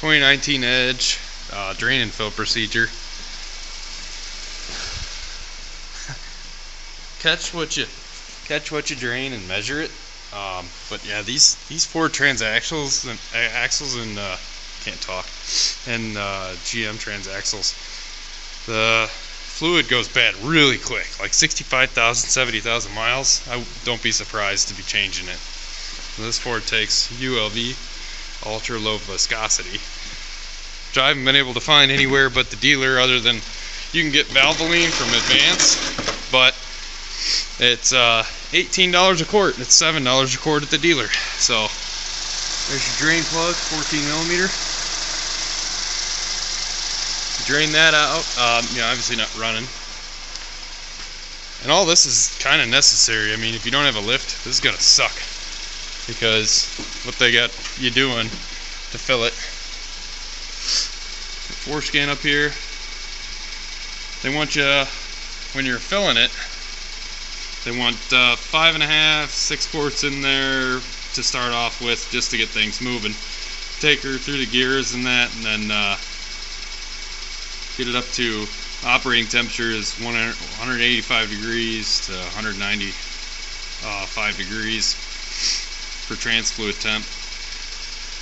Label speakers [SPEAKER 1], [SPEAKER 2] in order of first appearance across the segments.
[SPEAKER 1] 2019 Edge drain and fill procedure. Catch what you drain and measure it. But yeah, these Ford transaxles and axles and can't talk, and GM transaxles, the fluid goes bad really quick, like 65,000, 70,000 miles. I don't be surprised to be changing it. This Ford takes ULV, ultra low viscosity, which I haven't been able to find anywhere but the dealer, other than you can get Valvoline from Advance, but it's $18 a quart. It's $7 a quart at the dealer. So there's your drain plug, 14 millimeter. Drain that out. Obviously not running. And all this is kind of necessary. I mean, if you don't have a lift, this is gonna suck, because what they got you doing to fill it. Foreskin up here. They want you, when you're filling it, they want 5.5, 6 quarts in there to start off with, just to get things moving. Take her through the gears and that, and then get it up to operating temperature is 185 degrees to 195 degrees for trans fluid temp.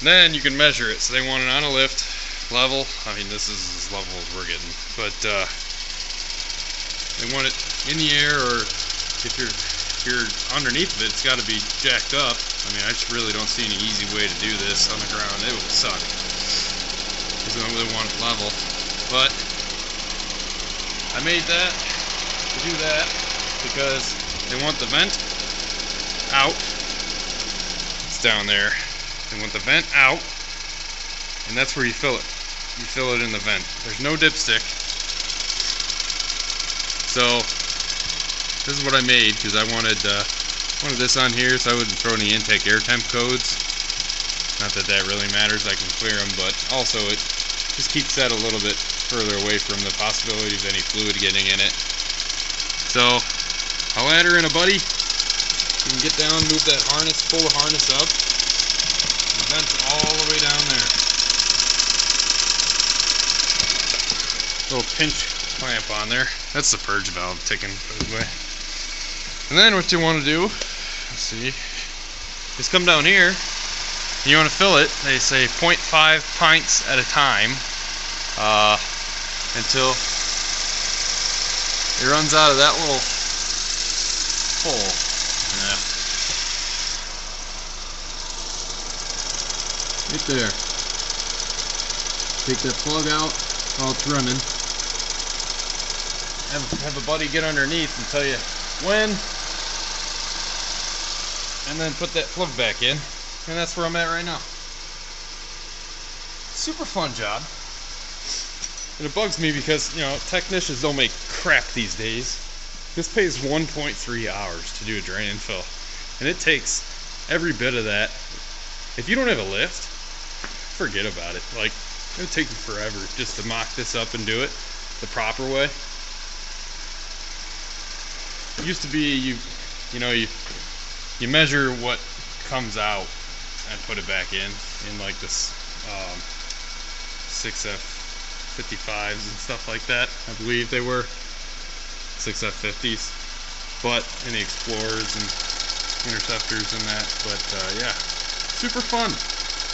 [SPEAKER 1] Then you can measure it. So they want it on a lift level. I mean, this is as level as we're getting, but they want it in the air, or if you're underneath of it, it's got to be jacked up. I mean, I just really don't see any easy way to do this on the ground. It would suck, because they want it level. But I made that to do that because they want the vent out. It's down there. They want the vent out, and that's where you fill it. You fill it in the vent. There's no dipstick. So this is what I made, because I wanted this on here so I wouldn't throw any intake air temp codes. Not that that really matters, I can clear them, but also it just keeps that a little bit further away from the possibility of any fluid getting in it. So I'll add her in a buddy. You can get down, move that harness, pull the harness up. The vent's all the way down there. Little pinch clamp on there. That's the purge valve ticking, by the way. And then what you want to do, let's see, is come down here. You want to fill it. They say 0.5 pints at a time. Until it runs out of that little hole. Yeah. Right there. Take that plug out while it's running. Have a buddy get underneath and tell you when, and then put that plug back in. And that's where I'm at right now. Super fun job. And it bugs me because, you know, technicians don't make crap these days. This pays 1.3 hours to do a drain and fill. And it takes every bit of that. If you don't have a lift, forget about it. Like, it would take you forever just to mock this up and do it the proper way. It used to be you measure what comes out and put it back in like this 6F55s and stuff like that. I believe they were 6F50s, but in the Explorers and Interceptors and that. But yeah, super fun.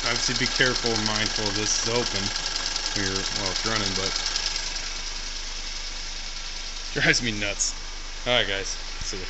[SPEAKER 1] Obviously, be careful and mindful of this is open while it's running, but it drives me nuts. All right, guys, see ya.